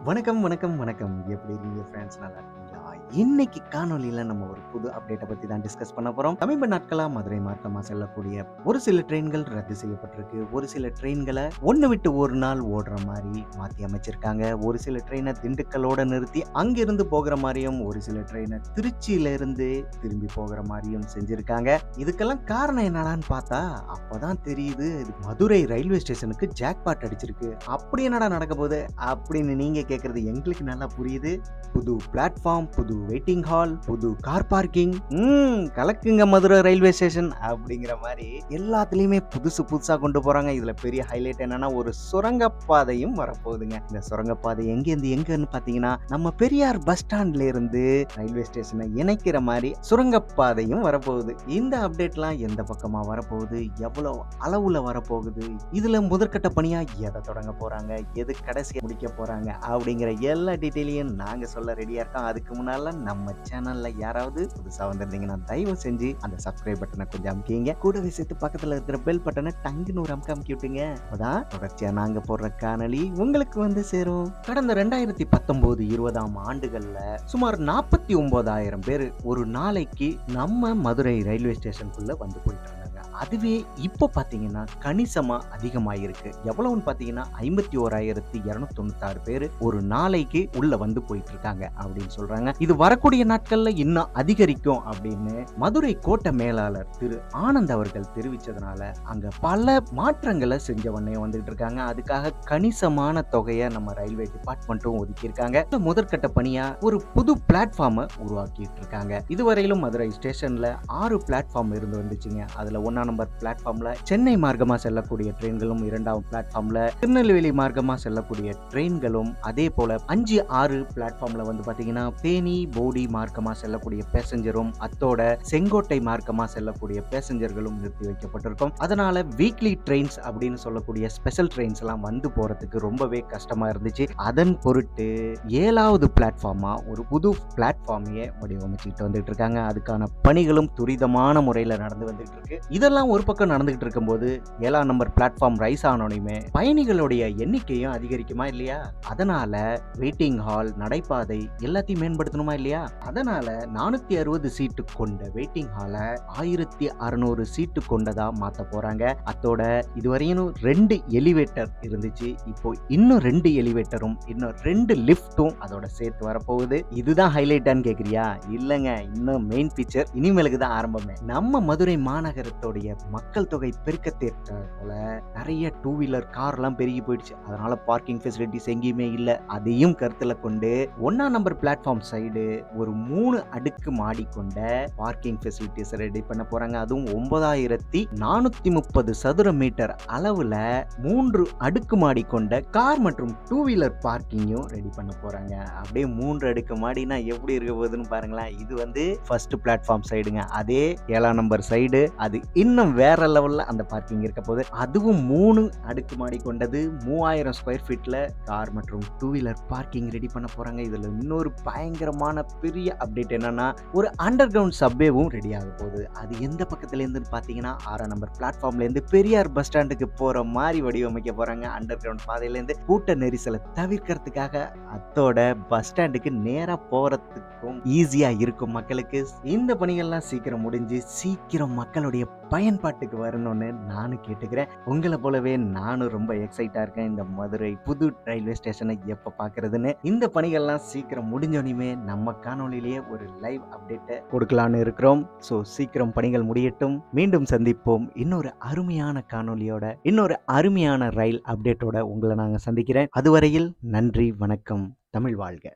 வணக்கம், வணக்கம், வணக்கம். எப்படி இருக்கீங்க ஃப்ரெண்ட்ஸ்? நல்லா இருக்கீங்களா? இன்னைக்கு காணொளியில நம்ம ஒரு புது அப்டேட்ட பத்தி தான் டிஸ்கஸ் பண்ண போறோம். சமீப நாட்களா மதுரை மார்க்கமா செல்லக்கூடிய ஒரு சில ட்ரெயின்கள் ரத்து செய்யப்பட்டிருக்கு. ஒரு சில ட்ரெயின்கள ஒண்ணு விட்டு ஒரு நாள் ஓடுற மாரி மாத்தி அமைச்சிருக்காங்க. ஒரு சில ட்ரெயின திண்டுக்கல்லோட நிறுத்தி அங்கிருந்து போகிற மாரியும், ஒரு சில ட்ரெயின திருச்சியில இருந்து திரும்பி போகிற மாரியும் செஞ்சிருக்காங்க. இதுக்கெல்லாம் காரணம் என்னடான்னு பார்த்தா, அப்பதான் தெரியுது இது மதுரை ரயில்வே ஸ்டேஷனுக்கு ஜாக்பாட் அடிச்சிருக்கு. அப்படி என்னடா நடக்க போகுது? அப்படின்னு நீங்க கேட்கறது எங்களுக்கு நல்லா புரியுது. புது பிளாட்ஃபார்ம், புது வெயிட்டிங் ஹால், புது கார் பார்க்கிங், கலக்குங்க மதுரை ரயில்வே ஸ்டேஷன் அப்படிங்கிற மாதிரி எல்லாத்துலயுமே புதுசு புதுசா கொண்டு போறாங்க. இதுல பெரிய ஹைலைட் என்னன்னா ஒரு சுரங்கப்பாதையும் வரப்போகுதுங்க. இந்த சுரங்கப்பாதை எங்கன்னு பாத்தீங்கன்னா நம்ம பெரியார் பஸ் ஸ்டாண்ட்ல இருந்து ரயில்வே ஸ்டேஷனை இணைக்கிற மாதிரி சுரங்கப்பாதையும் வரப்போகுது. இந்த அப்டேட்லாம் எந்த பக்கமா வரப்போகுது, எவ்வளவு அளவுல வரப்போகுது, இதுல முதற்கட்ட பணியா எதை தொடங்க போறாங்க, எது கடைசியா முடிக்க போறாங்க அப்படிங்கிற எல்லா டீட்டெயிலையும் நாங்க சொல்ல ரெடியா இருக்கோம். அதுக்கு முன்னால நம்ம சேனல்ல யாராவது புதுசா வந்திருந்தீங்கன்னா தயவு செஞ்சு அந்த சப்ஸ்கிரைப் பட்டனை கொஞ்சம் அமுக்கிங்க. கூடவே சேர்த்து பக்கத்துல இருக்கிற பெல் பட்டனை டங்குன்னு ஒரு அமுக்கி விட்டுங்க. அப்பதான் தொடர்ச்சியா நாங்க போடுற காணொளி உங்களுக்கு வந்து சேரும். கடந்த 2019-20 ஆண்டுகள்ல சுமார் 49,000 பேர் ஒரு நாளைக்கு நம்ம மதுரை ரயில்வே ஸ்டேஷனுக்குள்ள வந்து போயிட்டு இருந்தாங்க. அதுவே இப்போ பாத்தீங்கன்னா கணிசமா அதிகமாயிருக்கு. எவ்வளவுன்னு பாத்தீங்கன்னா 51,296 பேர் ஒரு நாளைக்கு உள்ள வந்து போயிட்டு இருக்காங்க அப்படின்னு சொல்றாங்க. இது வரக்கூடிய நாட்கள்ல இன்னும் அதிகரிக்கும் அப்படின்னு மதுரை கோட்ட மேலாளர் திரு ஆனந்த் அவர்கள் தெரிவிச்சதுனால அங்க பல மாற்றங்களை செஞ்சவண்ணே வந்துட்டு இருக்காங்க. அதுக்காக கணிசமான தொகையை நம்ம ரயில்வே டிபார்ட்மெண்ட்டும் ஒதுக்கி இருக்காங்க. முதற்கட்ட பணியா ஒரு புது பிளாட்ஃபார்மை உருவாக்கிட்டு இருக்காங்க. இதுவரையிலும் மதுரை ஸ்டேஷன்ல 6 பிளாட்ஃபார்ம் இருந்து வந்துச்சுங்க. அதுல 1ஆம் நம்பர் பிளாட்ஃபார்ம்ல சென்னை மார்க்கமா செல்லக்கூடிய ட்ரெயின்களும், 2ஆம் பிளாட்ஃபார்ம்ல திருநெல்வேலி மார்க்கமா செல்லக்கூடிய ட்ரெயின்களும், அதே போல 5, 6 பிளாட்ஃபார்ம்ல வந்து பாத்தீங்கன்னா தேனி, போடி மார்க்கமா செல்லக்கூடிய பேசஞ்சரும், அத்தோட செங்கோட்டை மார்க்கமா செல்லக்கூடிய பேசஞ்சர்களும் நிறுத்தி வைக்கப்பட்டிருக்கும். அதனால வீக்லி ட்ரெயின்ஸ் அப்படின்னு சொல்லக்கூடிய ஸ்பெஷல் ட்ரெயின்ஸ் எல்லாம் வந்து போறதுக்கு ரொம்பவே கஷ்டமா இருந்துச்சு. அதன் பொருட்டு 7வது பிளாட்ஃபார்மா ஒரு புது பிளாட்ஃபார்மையே வடிவமைச்சுட்டு வந்துட்டு இருக்காங்க. அதுக்கான பணிகளும் துரிதமான முறையில் நடந்து வந்துட்டு இருக்கு. இதெல்லாம் ஒரு பக்கம் நடந்துகிட்டு இருக்கும்போது 7ஆம் நம்பர் பிளாட்ஃபார்ம் ரைஸ் ஆனோனையுமே பயணிகளுடைய எண்ணிக்கையும் அதிகரிக்குமா இல்லையா? அதனால வெயிட்டிங் ஹால், நடைபாதை எல்லாத்தையும் மேம்படுத்தணுமா இல்லையா? அதனால 460 சீட்டு கொண்ட வெயிட்டிங் ஹால 1600 சீட்டு கொண்டதா மாத்த போறாங்க. அத்தோட இதுவரையும் 2 எலிவேட்டர் இருந்துச்சு. இப்போ இன்னும் 2 எலிவேட்டரும் இன்னும் 2 லிஃப்டும் அதோட சேர்த்து வரப்போகுது. இதுதான் ஹைலைட்டான்னு கேக்குறியா? இல்லங்க, இன்னும் மெயின் ஃபீச்சர் இனிமேலுக்கு தான் ஆரம்பமே. நம்ம மதுரை மாநகரத்தோடைய மக்கள் தொகை பெருக்கத்தேற்றால நிறைய 2 வீலர் கார் எல்லாம் பெருகி போயிடுச்சு. அதனால பார்க்கிங் ஃபெசிலிட்டிஸ் எங்கேயுமே இல்ல. அதையும் கருத்துல கொண்டு 1ஆம் நம்பர் பிளாட்ஃபார்ம் சைடு ஒரு 3 அடுக்கு மாடி கொண்ட பார்க்கிங் ஃபெசிலிட்டிஸ் ரெடி பண்ண போறாங்க. அதுவும் 9,430 சதுர மீட்டர் அளவுல 3 அடுக்கு மாடி கொண்ட கார் மற்றும் 2 வீலர் பார்க்கிங்கும் ரெடி பண்ண போறாங்க. அப்படியே 3 அடுக்கு மாடினா எப்படி இருக்க போகுதுன்னு பாருங்களேன். இது வந்து ஃபர்ஸ்ட் பிளாட்ஃபார்ம் சைடுங்க. அதே 7ஆம் நம்பர் சைடு அது இன்னும் வேற லெவல்ல அந்த பார்க்கிங் இருக்க போகுது. அதுவும் 3 அடுக்கு மாடி கொண்டது. 3000 ஸ்கொயர் ஃபீட்ல கார் மற்றும் 2 வீலர் பார்க்கிங் ரெடி பண்ண போறாங்க. இதுல இன்னொரு பயங்கரமான பெரிய அப்டேட் என்னன்னா ஒரு அண்டர் கிரவுண்ட் சப்வேவும் ரெடி ஆக போகுது. அது எந்த பக்கத்துல இருந்து பாத்தீங்கன்னா 6ஆம் நம்பர் பிளாட்ஃபார்ம்ல இருந்து பெரியார் பஸ் ஸ்டாண்டுக்கு போற மாதிரி வடிவமைக்க போறாங்க. அண்டர் கிரவுண்ட் பாதையில இருந்து கூட்ட நெரிசலை தவிர்க்கிறதுக்காக அத்தோட பஸ் ஸ்டாண்டுக்கு நேரா போறதுக்கும் ஈஸியா இருக்கும் மக்களுக்கு. இந்த பணிகள்லாம் சீக்கிரம் முடிஞ்சு சீக்கிரம் மக்களுடைய பயன்பாட்டுக்கு வரணும்னு நானும் கேட்டுக்கிறேன். உங்களை போலவே நானும் ரொம்ப எக்ஸைட்டா இருக்கேன் இந்த மதுரை புது ரயில்வே ஸ்டேஷனை எப்ப பாக்குறதுன்னு. இந்த பணிகள்லாம் சீக்கிரம் முடிஞ்சோனையுமே நம்ம காணொளியிலேயே ஒரு லைவ் அப்டேட்டை கொடுக்கலான்னு இருக்கிறோம். ஸோ சீக்கிரம் பணிகள் முடியட்டும். மீண்டும் சந்திப்போம் இன்னொரு அருமையான காணொளியோட, இன்னொரு அருமையான ரயில் அப்டேட்டோட உங்களை நாங்கள் சந்திக்கிறேன். அதுவரையில் நன்றி, வணக்கம், தமிழ் வாழ்க.